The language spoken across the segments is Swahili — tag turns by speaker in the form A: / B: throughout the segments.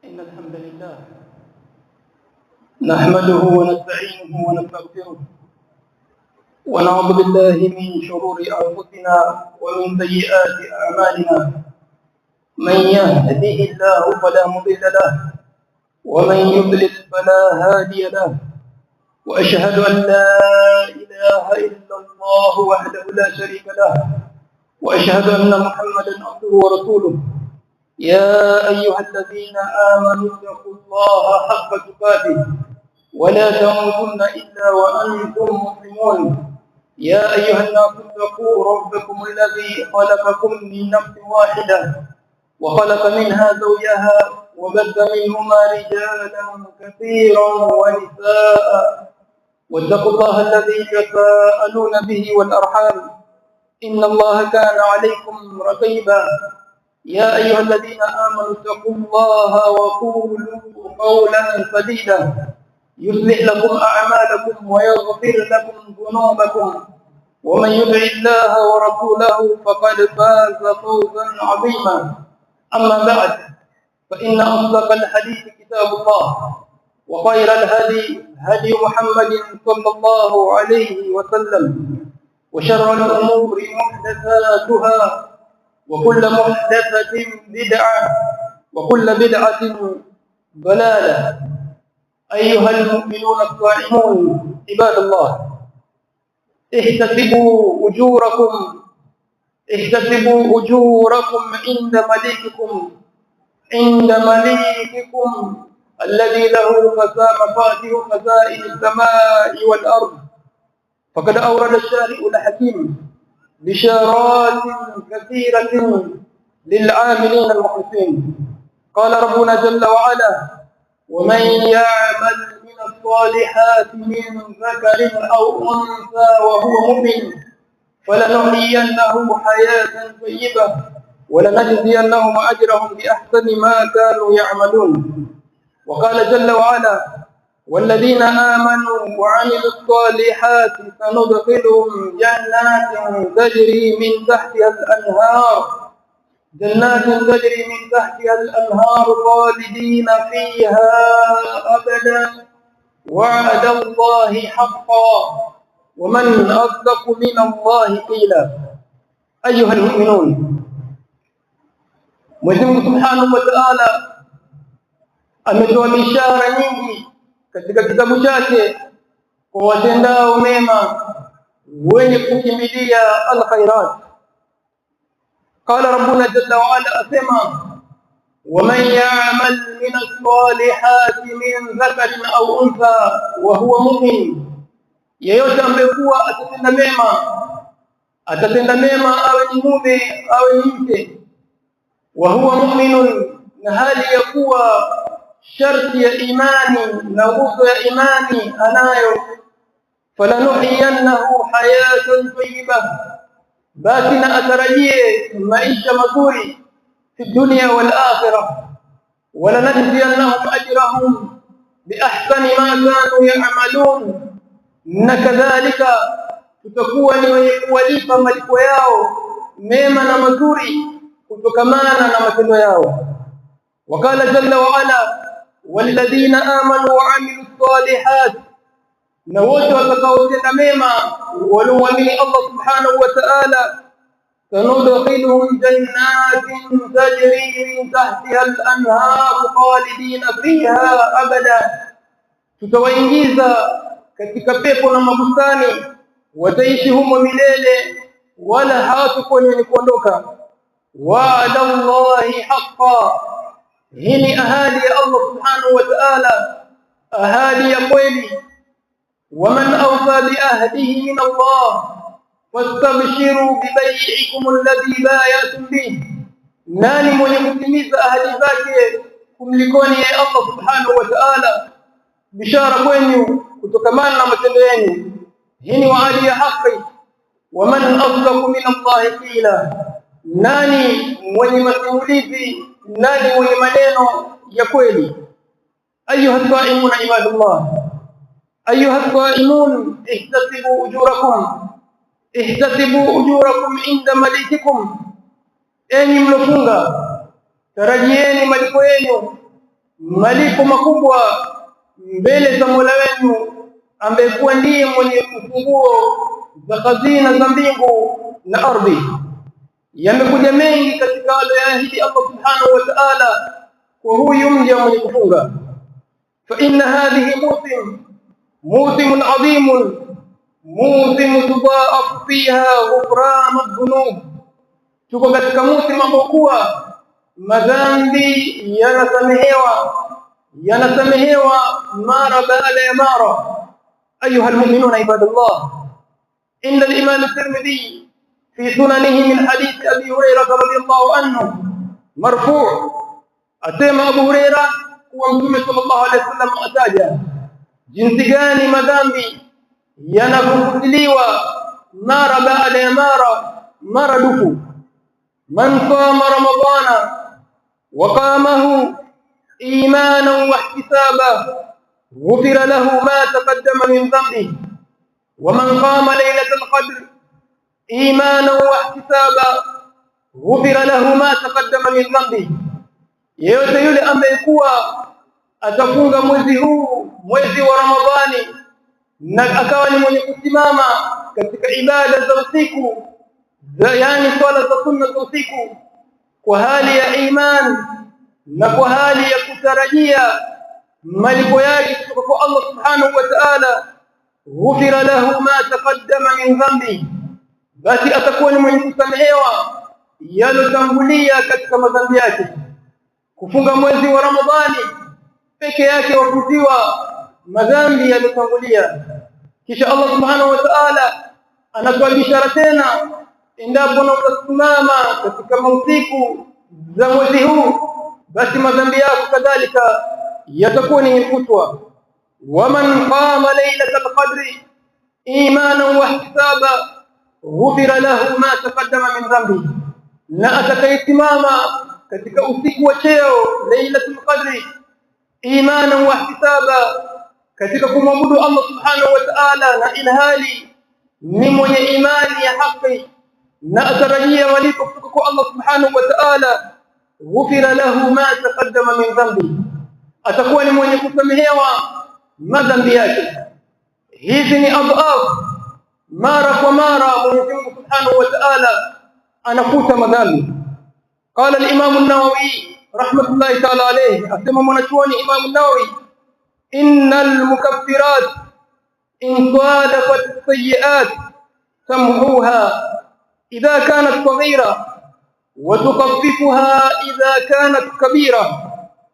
A: إن الحمد لله نحمده ونستعينه ونستغفره ونعوذ بالله من شرور أنفسنا ومن سيئات أعمالنا. من يهده الله فلا مضل له ومن يضلل فلا هادي له، وأشهد أن لا إله إلا الله وحده لا شريك له، وأشهد أن محمدا عبده ورسوله. يا أيها الذين آمنوا اتقوا الله حق تقاته ولا تموتن إلا وأنتم مسلمون. يا أيها الناس اتقوا ربكم الذي خلقكم من نفس واحدة وخلق منها زوجها وبث منهما رجالا كثيرا ونساء، واتقوا الله الذي تساءلون به والأرحام إن الله كان عليكم رقيبا. يا أيها الذين آمنوا اتقوا الله وقولوا قولا سديدا يصلح لكم أعمالكم ويغفر لكم ذنوبكم، ومن يطع الله ورسوله فقد فاز فوزا عظيما. أما بعد، فإن أصدق الحديث كتاب الله، وخير الهدي هدي محمد صلى الله عليه وسلم، وشر الأمور محدثاتها، وكل محدثة بدعة، وكل بدعة ضلالة. أيها المؤمنون الصائمون عباد الله، احتسبوا أجوركم عند مليككم الذي له مفاتيح خزائن السماء والأرض. فقد أورد الشارع الحكيم بشارات كثيرة للعاملين المخلصين. قال ربنا جل وعلا: ومن يعمل من الصالحات من ذكر أو أنثى وهو مؤمن فلنحيينه حياة طيبة ولنجزينهم أجرهم بأحسن ما كانوا يعملون. وقال جل وعلا: والذين آمنوا وعملوا الصالحات سندخلهم جنات تجري من تحتها الأنهار خالدين فيها أبدا وعد الله حقا ومن أصدق من الله قيلا. أيها المؤمنون، Mwenyezi Mungu Subhanahu wa Ta'ala ametoa bishara nyingi katika kitabu chake kwa watendao mema wenye kukimbilia alkhairat. Qala rabbuna jalla wa ala, asema: ومن يعمل من الصالحات من ذكر أو أنثى وهو مؤمن. Yeyote ambaye kuwa atatenda mema awe ni mume awe ni mke, wa huwa mu'minun, na hali ya kuwa sharti ya imani na nguzo ya imani anayo, falanuhiyannahu hayatan tayyiba, basi na atarajie maisha mazuri fi dunya wal akhirah, wala najziyannahum ajrahum bi ahsani ma kanu ya'malun, na kadhalika tutakuwa ni wenye kuwalipa malipo yao mema na mazuri kutokamana na matendo yao. Wakala jalla wa ala: walladhina amanu wa amilus salihat, na wote watakaotenda mema walioamini Allah subhanahu wa ta'ala, sanudkhiluhum jannatin tajri min tahtiha al-anhar khalidina fiha abada, tutawaingiza katika pepo na mabustani, wataishi humo milele wala hawatakuwa ni kuondoka. Wa'ada Allahi haqqan, hii ni ahadi ya Allah subhanahu wa ta'ala, ahadi ya kweli. ومن أوفى بعهده من الله فاستبشروا ببيعكم الذي بايعتم به. nani mwenye kutimiza ahadi zake kumlikoni ya Allah subhanahu wa ta'ala, bishara kwenu kutokamana na matendo yenu. Hii ni ahadi ya haki. ومن أصدق من الله قيلا, nani mwenye masimulizi, nani mwenye maneno ya kweli. أيها الصائمون عباد الله، أيها الصائمون احتسبوا أجوركم عند مليككم. Enyi mlofunga, tarajieni malipo yenu malipo makubwa mbele za Mola wenu ambaye kuwa ndiye mwenye ufunguo za hazina za mbingu na ardhi. Yamekuja mengi katika aliyoahidi Allah subhanahu wa ta'ala kwa huyu mja mwenye kufunga. Fa inna hadhihi موسم عظيم موسم تضاعف فيها غفران الذنوب. Tuko katika musimu ambao kuwa madhambi yanasamehewa mara baada ya mara. Ayuha almu'minuna ibadallah, inna al-imam at-Tirmidhi fi sunanihi min hadith Abi Hurairah radhiyallahu anhu marfu', asema Abu Hurairah kuwa Mtume sallallahu alayhi wasallam ataja jinsi gani madhambi yanavumiliwa mara baada ya mara dufu. Man qama ramadana wa qamahu imanan wa ihtisaban ghufira lahu ma taqaddama min dhanbihi wa man qama laylatal qadr imanan wa ihtisaban ghufira lahu ma taqaddama min dhanbihi. Yeyote yule ambaye kuwa atafunga mwezi huu, mwezi wa Ramadhani, na akawa ni mwenye kusimama katika ibada za usiku, yani swala za sunna za usiku, kwa hali ya imani na kwa hali ya kutarajia malipo yake kutoka kwa Allah subhanahu wa ta'ala, ghufira lahu ma taqaddama min dhanbi, basi atakuwa ni mwenye kusamehewa yalotangulia katika madhambi yake. Kufunga mwezi wa Ramadhani peke yake wafutiwa madhambi yaliyotangulia. Kisha Allah subhanahu wa ta'ala anatoa bishara tena, endapo utasimama katika mausiku za mwezi huu, basi madhambi yako kadhalika yatakuwa ni kufutwa. Waman qama laylatal qadri imanan wa ihtisaban ghufira lahu ma taqaddama min dhanbi, na atakayesimama katika usiku wa cheo laylatul qadri imanan wa ihtisaba, katika kumwabudu Allah subhanahu wa ta'ala na ilhali ni mwenye imani ya haki na atarajia malipo kutoka kwa Allah subhanahu wa ta'ala, ghufira lahu ma taqaddama min dhanbi, atakuwa ni mwenye kusamehewa madhambi yake. Hizi ni adhaaf, mara kwa mara Mwenyezi Mungu subhanahu wa ta'ala anafuta madhambi. Qala al-Imam an-Nawawi rahmatullahi ta'ala alayhi, asema mwanachuoni Imam an-Nawawi, innal mukaffirat in sadafat as-sayyi'at tamhuha idha kanat saghira wa tukhaffifuha idha kanat kabira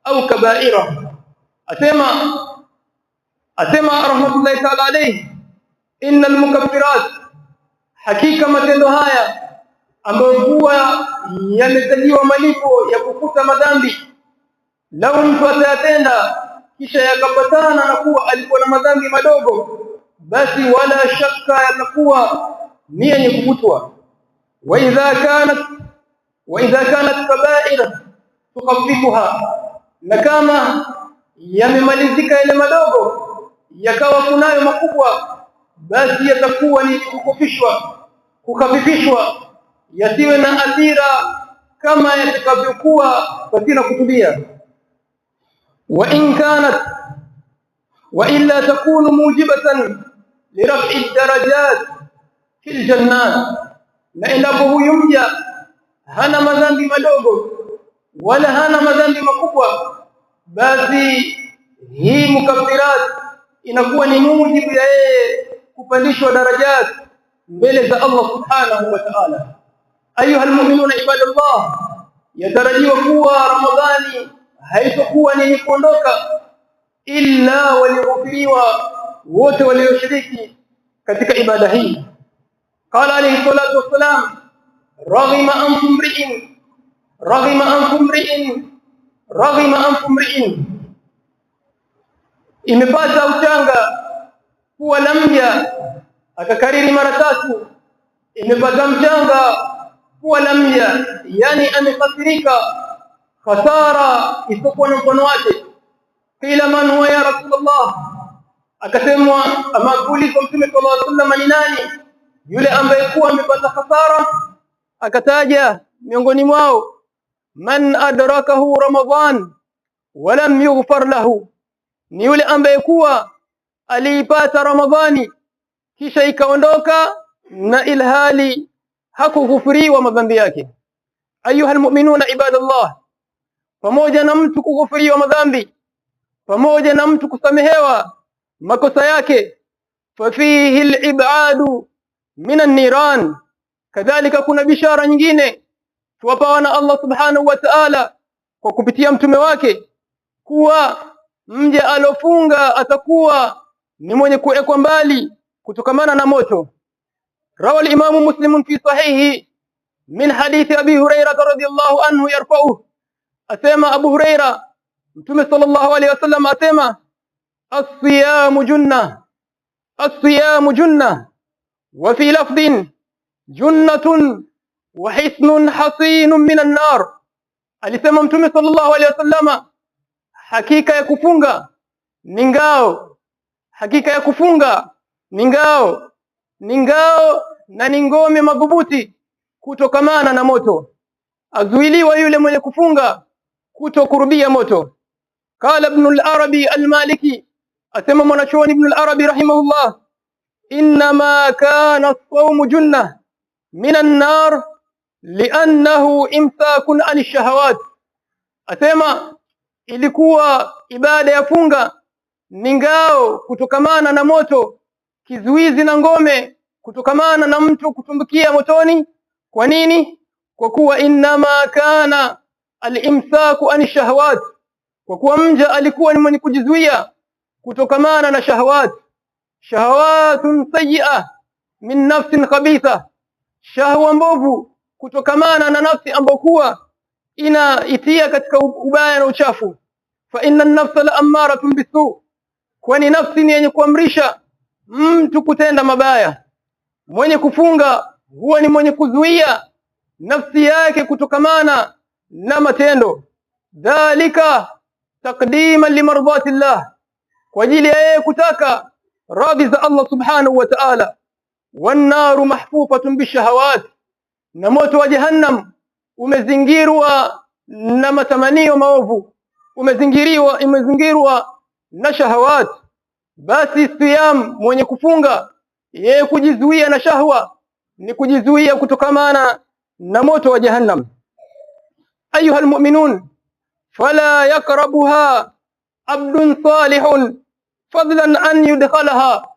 A: au kaba'ira. Asema rahmatullahi ta'ala alayhi, innal mukaffirat, hakika matendo haya ambayo huwa yametajiwa malipo ya kufuta madhambi, lau mtu atayatenda kisha yakapatana na kuwa alikuwa na madhambi madogo, basi wala shaka yatakuwa ni yenye kufutwa. Wa idha kanat kaba'ira tukhaffifuha, na kama yamemalizika yale madogo yakawa kunayo makubwa, basi yatakuwa ni kukafifishwa, yasiwe na athira kama yatakavyokuwa katika kutulia. wa illa takunu mujibatan liraf'i ad-darajat fil jannat, na endapo huyu mja hana madhambi madogo wala hana madhambi makubwa, basi hii mukaffirat inakuwa ni mujibu ya yeye kupandishwa darajat mbele za Allah subhanahu wa ta'ala. Ayuha almu'minuna ibadallah, yatarajiwa kuwa Ramadhani haitakuwa ni kuondoka illa walioghfiriwa wote walioshiriki katika ibada hii. Qala alayhi salatu wassalam, raghima ankum mri'in, imepata uchanga kuwa la mja, akakariri mara tatu, imepata mchanga kuwa la mja, yani amekasirika khasara isipokuwa na mfano wake. Qila man huwa ya Rasulullah, akasemwa ama kuuliza Mtume sallallahu alaihi wasallam, ni nani yule ambaye kuwa amepata khasara? Akataja miongoni mwao, man adrakahu Ramadhan walam yughfar lahu, ni yule ambaye kuwa aliipata Ramadhani kisha ikaondoka na ilhali hakughufuriwa madhambi yake. Ayuha almu'minuna ibadallah, pamoja na mtu kughufuriwa madhambi, pamoja na mtu kusamehewa makosa yake, fafihi al-ib'adu min an-niran, kadhalika kuna bishara nyingine tuwapawa na Allah subhanahu wa ta'ala kwa kupitia mtume wake kuwa mja alofunga atakuwa ni mwenye kuwekwa mbali kutokamana na moto. Rawa al-Imam Muslim fi sahihi min hadithi Abi Hurairah radhiyallahu anhu yarfa'uhu, asema Abu Hurairah, mtume sallallahu alayhi wasallam asema, as-siyamu junnah, as-siyamu junnah, wa fi lafdhin junnatun wa hisnun hasinun min an-nar. Alisema mtume sallallahu alayhi wasallam, hakika ya kufunga ni ngao, hakika ya kufunga ni ngao, ni ngao na ni ngome madhubuti kutokamana na moto. Azuiliwa yule mwenye kufunga kutokurubia moto. Qala Ibn al-Arabi al-Maliki, asema mwanachuoni Ibn al-Arabi rahimahullah, innama kana as-sawmu junnah min an-nar li'annahu imsakun 'an ash-shahawat. Asema ilikuwa ibada ya funga ni ngao kutokamana na moto, kizuizi na ngome kutokamana na mtu kutumbukia motoni. Kwa nini? Kwa kuwa innama kana al-imsaku an shahawat, kwa kuwa mja alikuwa ni mwenye kujizuia kutokamana na shahawat. Shahawatun sayyi'ah min nafsin khabitha, shahwa mbovu kutokamana na nafsi ambayo kuwa inaitia katika ubaya na uchafu. Fa inna an-nafsa la'ammaratun bisu, kwani nafsi ni yenye kuamrisha mtu kutenda mabaya. Mwenye kufunga huwa ni mwenye kuzuia nafsi yake kutokamana na matendo. Dhalika taqdiman limardhatillah, kwa ajili ya yeye kutaka radhi za Allah subhanahu wa ta'ala. Wan-naru mahfufatun bishahawat, na moto wa jahannam umezingirwa na matamanio maovu, umezingirwa na shahawat. Basi siyam, mwenye kufunga yeye kujizuia na shahwa ni kujizuia kutokamana na moto wa jahannam. Ayuha almu'minun, fala yaqrabuha abdun salihun fadlan an yudkhalaha,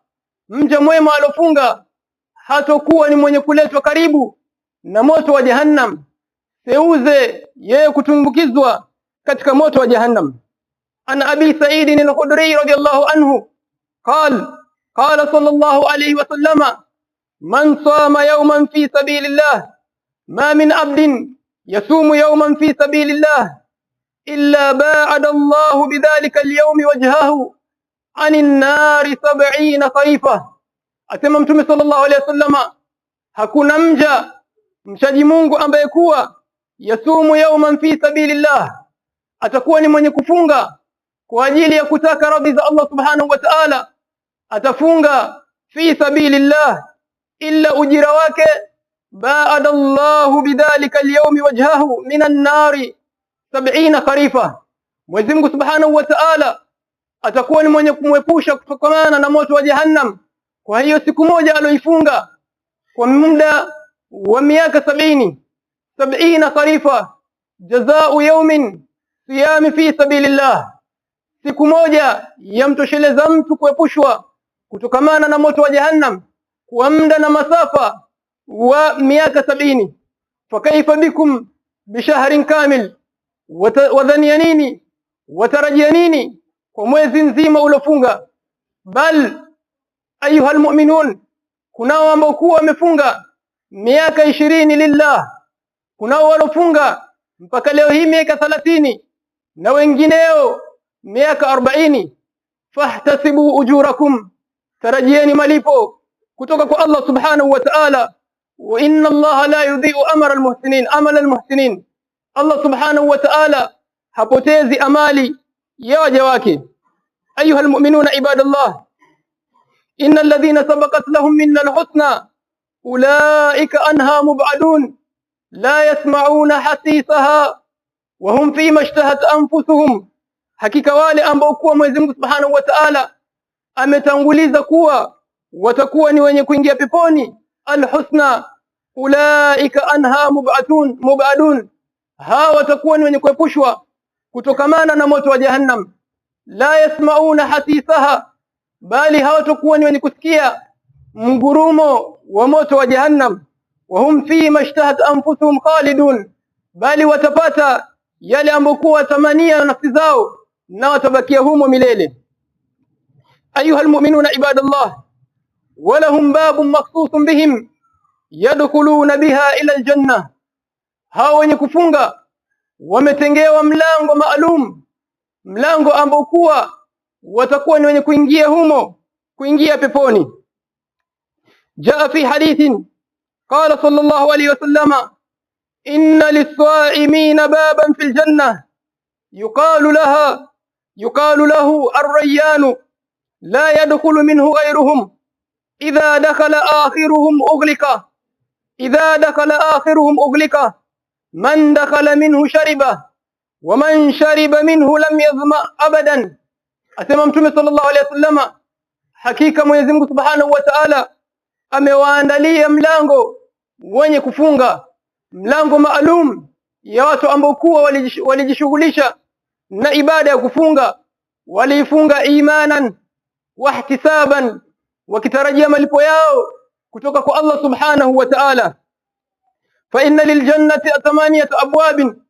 A: mja mwema alofunga hatakuwa ni mwenye kuletwa karibu na moto wa jahannam, seuze yeye kutumbukizwa katika moto wa jahannam. An Abi Sa'id al-Khudri radiyallahu anhu قال صلى الله عليه وسلم, من صام يوما في سبيل الله ما من عبد يصوم يوما في سبيل الله إلا باعد الله بذلك اليوم وجهه عن النار 70 خريفا. Asema mtume sallallahu alayhi wasallam, hakuna mchaji Mungu ambaye kuwa yasumu yawman fi sabilillah, atakuwa ni mwenye kufunga kwa ajili ya kutaka radhi za Allah subhanahu wa ta'ala, atafunga fi sabilillah, illa ujira wake baada Allahu bidhalika al-yawmi wajhahu minan nari 70 kharifa, Mwenyezi Mungu subhanahu wa ta'ala atakuwa ni mwenye kumwepusha kutokamana na moto wa jahannam kwa hiyo siku moja aloifunga kwa muda wa miaka 70 kharifa. Jazaa'u yawmin siyami fi sabilillah, siku moja yamtosheleza mtu kuepushwa kutokamana na moto wa jahannam kwa muda na masafa wa miaka 70. Fakaifa bikum bishahrin kamil, wadhania nini, watarajia nini kwa mwezi nzima ulofunga? Bal ayuha almu'minun, kunao ambao kuwa wamefunga miaka 20 lillah, kunao walofunga mpaka leo hii miaka 30 na wengineo miaka 40. Fahtasibu ujurakum, tarajieni malipo kutoka kwa Allah subhanahu wa ta'ala. Wa inna Allah la yudhi'u amala almuhsinin, Allah subhanahu wa ta'ala hapotezi amali ya waja wake. Ayuha almu'minuna ibadallah, inna alladhina sabaqat lahum minna alhusna ulaika anha mub'adun la yasma'una hasisaha wa hum fima ishtahat anfusuhum hakika wale ambao kuwa Mwenyezi Mungu Subhanahu wa Ta'ala ametanguliza kuwa watakuwa ni wenye kuingia peponi, alhusna ulaika anha mubadun, hawa watakuwa ni wenye kuepushwa kutokamana na moto wa jahannam. La yasmauna hasisaha, bali hawatakuwa ni wenye kusikia mgurumo wa moto wa jahannam. Wa hum fi mashtahat anfusuhum khalidun, bali watapata yale ambokuwa watamania nafsi zao na watabakia humo milele. Ayuha almu'minuna ibadallah, walahum babun makhsusun bihim yadkhuluna biha ila aljanna, hao wenye kufunga wametengewa mlango maalum, mlango ambao kuwa watakuwa ni wenye kuingia humo, kuingia peponi. Jaa fi hadithin qala sallallahu alayhi wasallam, inna lis-sa'imina baban fil janna yuqalu lahu ar-rayyan la yadkhulu minhu ghayruhum idha dakhala akhiruhum ughliqa man dakhala minhu shariba wa man shariba minhu lam yadhma abadan. Asema Mtume sallallahu alayhi wasallam, hakika Mwenyezi Mungu Subhanahu wa Ta'ala amewaandalia mlango wenye kufunga, mlango maalum ya watu ambao kuwa walijishughulisha na ibada ya kufunga, walifunga imanan wa ihtisaban, wakitarajia malipo yao kutoka kwa Allah Subhanahu wa Ta'ala. Fa inna liljannati thamaniyat abwabin,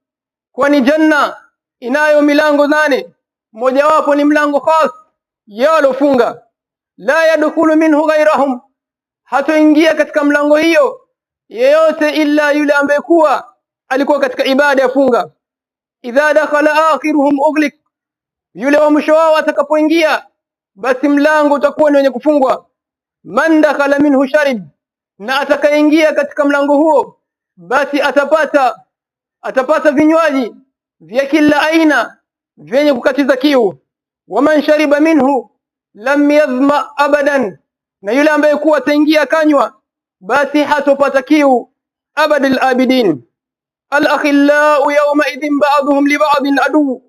A: kwani janna inayo milango 8, mmoja wapo ni mlango khas ya walofunga. La yadkhulu minhu ghayrahum, hatoingia katika mlango hiyo yeyote illa yule ambaye kuwa alikuwa katika ibada ya funga. Idha dakhala akhiruhum ughliq, yule wa mwisho wao atakapoingia basi mlango utakuwa ni wenye kufungwa. Man dakhala minhu sharib, na atakaingia katika mlango huo basi atapata vinywaji vya kila aina vyenye kukatiza kiu. Waman shariba minhu lam yadhma abadan, na yule ambaye kuwa ataingia kanywa basi hatopata kiu abadil abidin. Al-akhillau yawma idhin ba'dhum li ba'din adu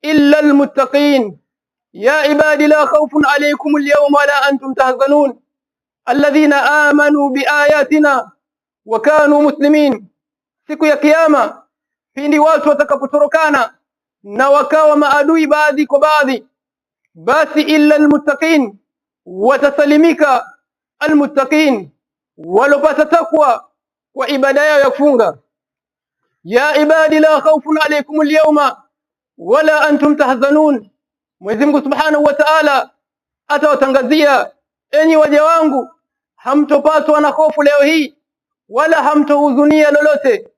A: illa al-muttaqin ya ibadi la khawfun alaykum al-yawma wa la antum tahzanun alladhina amanu bi ayatina wa kanu muslimin. Siku ya kiyama pindi watu watakapotorokana na wakawa maadui baadhi kwa baadhi, basi illa almuttaqin, watasalimika almuttaqin, walopata takwa kwa ibada yao ya kufunga. Ya ibadi la khawfun alaykum alyawma wala antum tahzanun, Mwenyezi Mungu Subhanahu wa Ta'ala atawatangazia, enyi waja wangu, hamtopatwa na hofu leo hii wala hamtohuzunia lolote,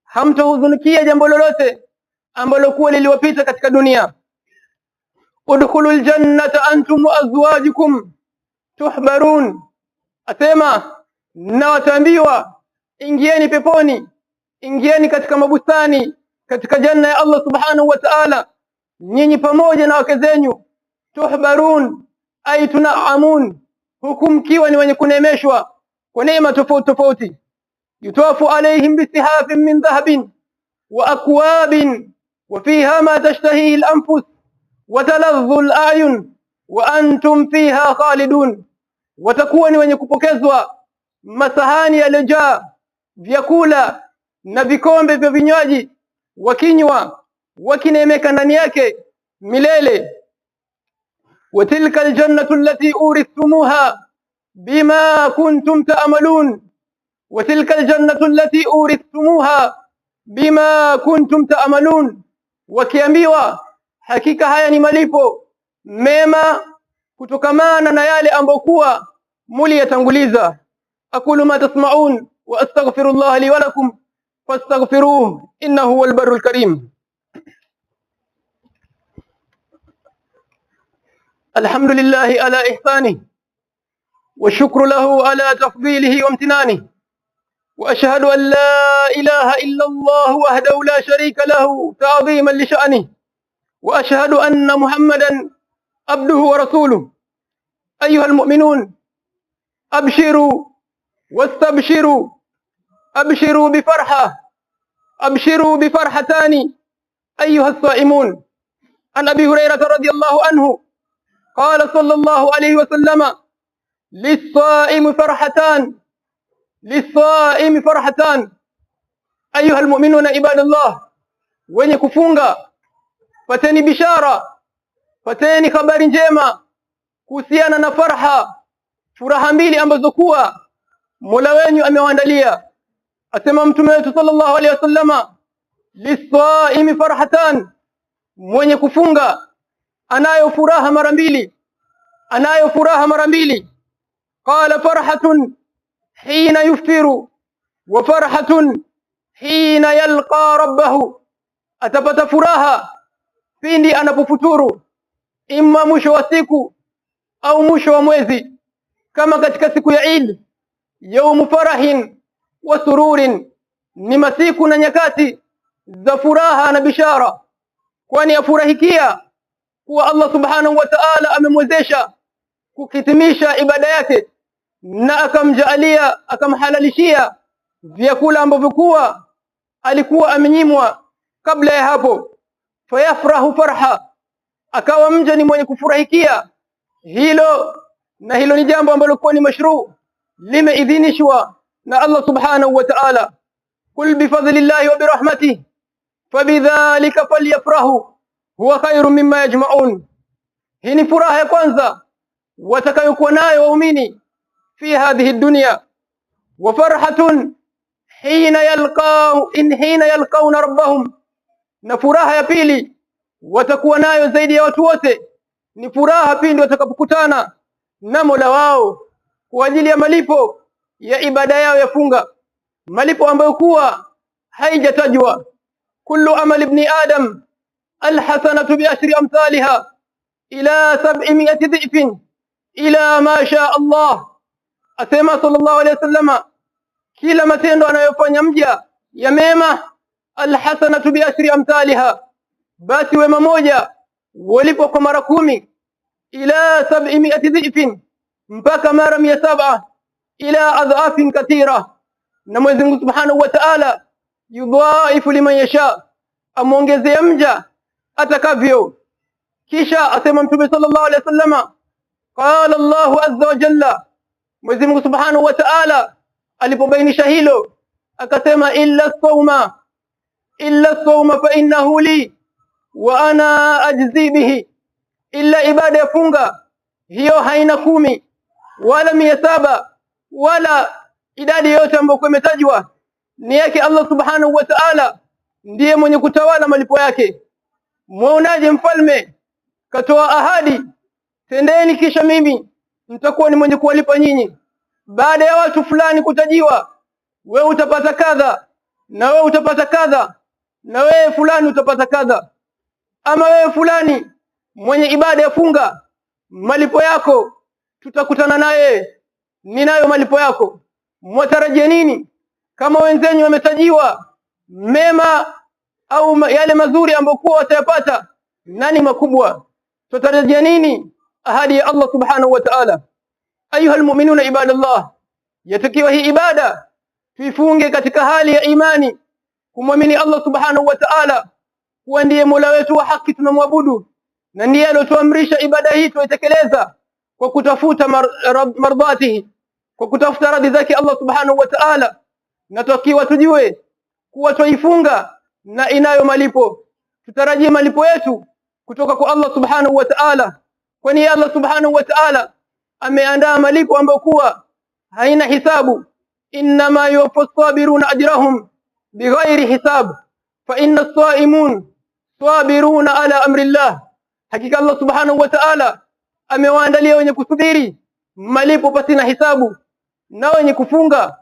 A: hamtohuzunikia jambo lolote ambalo kuwa liliwapita katika dunia. Udkhulul jannata antum wa azwajukum tuhbarun, asema na wataambiwa ingieni peponi, ingieni katika mabustani, katika janna ya Allah Subhanahu wa Ta'ala, nyinyi pamoja na wake zenyu. Tuhbarun ay tunaamun, huku mkiwa ni wenye kunemeshwa kwa neema tofauti tofauti. Yutafu alayhim bisihafin min dhahabin wa akwabin wa fiha ma tashtahihi al-anfus wa taladhdhu al-a'yun wa antum fiha khalidun, watakuwa ni wenye kupokezwa masahani yaliyojaa vyakula na vikombe vya vinywaji, wakinywa wakinemeka ndani yake milele. Wa tilka al-jannatu allati urithumuha bima kuntum ta'malun, wa tilka al-jannatu allati urithumuha bima kuntum ta'malun, wakiambiwa hakika haya ni malipo mema kutokamana na yale ambayo kuwa muliyatanguliza. Aqulu ma tasma'un wa astaghfirullah li wa lakum fastaghfiruhu innahu huwal barrul karim. Alhamdulillahi ala ihsanihi wa shukru lahu ala tafdilihi wa imtinanihi wa ashhadu an la ilaha illa Allah wahdahu la sharika lahu ta'dhiman li sha'nihi wa ashhadu anna Muhammadan abduhu wa rasuluhu. أيها المؤمنون أبشروا واستبشروا، أبشروا بفرحتان أيها الصائمون. عن أبي هريرة رضي الله عنه قال صلى الله عليه وسلم للصائم فرحتان أيها المؤمنون عباد الله wenye kufunga pateni bishara, pateni habari njema kuhusiana na furaha mbili ambazo kuwa Mola wenu amewaandalia. Asema mtume wetu sallallahu alaihi wasallama, lisaimi farhatan, mwenye kufunga anayo furaha mara mbili. Qala farhatun hina yuftiru wa farhatun hina yalqa rabbahu, atapata furaha pindi anapofuturu, imma mwisho wa siku au mwisho wa mwezi, kama katika siku ya Eid, yaumu farahin wa sururin, ni masiku na nyakati za furaha na bishara, kwani afurahikia kuwa Allah subhanahu wa ta'ala amemwezesha kukitimisha ibada yake na akamhalalishia vyakula ambavyo kuwa alikuwa amenyimwa kabla ya hapo. Fayafrahu farha, akawa mja ni mwenye kufurahikia hilo, na hilo ni jambo ambalo kwa ni mashruu, limeidhinishwa na Allah subhanahu wa ta'ala. Kul bifadlillahi wa birahmatihi fabidhalika falyafrahu huwa khairun mimma yajma'un. Hii ni furaha ya kwanza watakayokuwa nayo waumini fi hadhihi dunya. Wa farhatun hina yalqawna rabbahum, na furaha ya pili watakuwa nayo zaidi ya watu wote ni furaha pindi watakapokutana na Mola wao kwa ajili ya malipo ya ibada yao ya funga, malipo ambayo kuwa haijatajwa. Kullu amali ibn adam alhasanatu bi'ashri amsalha ila 700 dhifin ila ma sha Allah. Asema sallallahu alayhi wasallama, kila matendo anayofanya mja ya mema, alhasanatu bi'ashri amsalha, basi wema moja walipo kwa mara 10, ila 700 dhifin, mpaka mara 700, ila adhafin kathira. Na Mwenyezi Mungu Subhanahu wa Ta'ala yudhaifu liman yasha, amuongezea mja atakavyo. Kisha asema Mtume sallallahu alaihi wasallama, qala Allahu azza wa jalla, Mwenyezi Mungu Subhanahu wa Ta'ala alipobainisha hilo akasema, illa sawma fa innahu li wa ana ajzi bihi, illa ibada ya funga, hiyo haina 10 wala 700 wala idadi yote ambayo imetajwa, ni yake Allah subhanahu wa ta'ala, ndiye mwenye kutawala malipo yake. Muonaje mfalme katoa ahadi, tendeni kisha mimi nitakuwa ni mwenye kuwalipa nyinyi, baada ya watu fulani kutajiwa, wewe utapata kadha na wewe utapata kadha na wewe fulani utapata kadha. Ama wewe fulani mwenye ibada ya funga, malipo yako tutakutana naye, ninayo malipo yako. Mwatarajia nini kama wenzenu wametajiwa mema au yale mazuri ambayo kwa watayapata nani makubwa? Tutarajia nini ahadi ya Allah subhanahu wa ta'ala? Ayuha almu'minuna ibadallah, yatakiwa hii ibada tuifunge katika hali ya imani, kumwamini Allah subhanahu wa ta'ala kuwa ndiye Mola wetu wa haki tunamwabudu, na ndiye aliyotuamrisha ibada hii tuitekeleza kwa kutafuta mardhatihi, kwa kutafuta radhi zake Allah subhanahu wa ta'ala. Na tukiwa tujue kuwa tuifunga na inayo malipo, tutarajie malipo yetu kutoka kwa Allah subhanahu wa ta'ala, kwani Allah subhanahu wa ta'ala ameandaa malipo ambayo kuwa haina hisabu. Inma yuwaffas sabiruna ajrahum bighairi hisab fa inna as-saimun sabiruna ala amri Allah. Hakika Allah subhanahu wa ta'ala amewaandalia wenye kusubiri malipo pasina hisabu, na wenye kufunga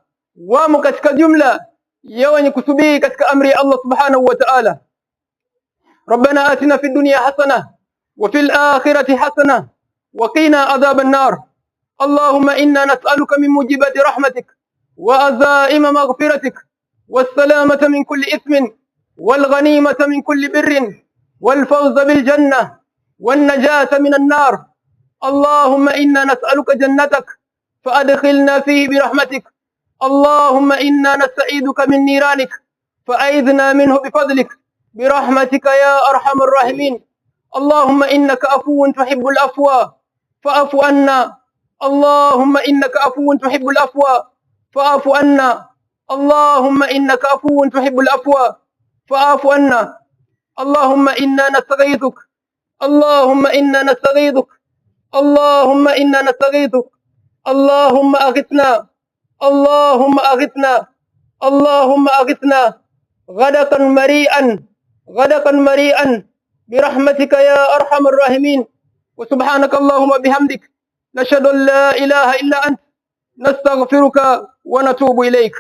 A: wamo katika jumla ya wenye kusubiri katika amri ya Allah subhanahu wa ta'ala. Rabbana atina fid dunya hasana wa fil akhirati hasana wa qina adhaban nar. Allahumma inna nas'aluka min mujibati rahmatik wa azaima maghfiratik was salamata min kulli ithmin wal ghanimata min kulli birrin wal fawza bil jannah wan najata min an-nar. اللهم إنا نسألك جنتك فأدخلنا فيه برحمتك. اللهم إنا نستعيذك من نيرانك فأعذنا منه بفضلك برحمتك يا أرحم الراحمين. اللهم إنك عفو تحب العفو فاعف عنا. اللهم إنك عفو تحب العفو فاعف عنا. اللهم إنك عفو تحب العفو فاعف عنا. اللهم إنا نستغيثك. اللهم إنا نستغيثك. اللهم إنا نستغيثك. اللهم أغثنا. اللهم أغثنا. اللهم أغثنا غدقا مريئا، غدقا مريئا برحمتك يا أرحم الراحمين. وسبحانك اللهم بحمدك نشهد أن لا إله إلا أنت نستغفرك ونتوب إليك.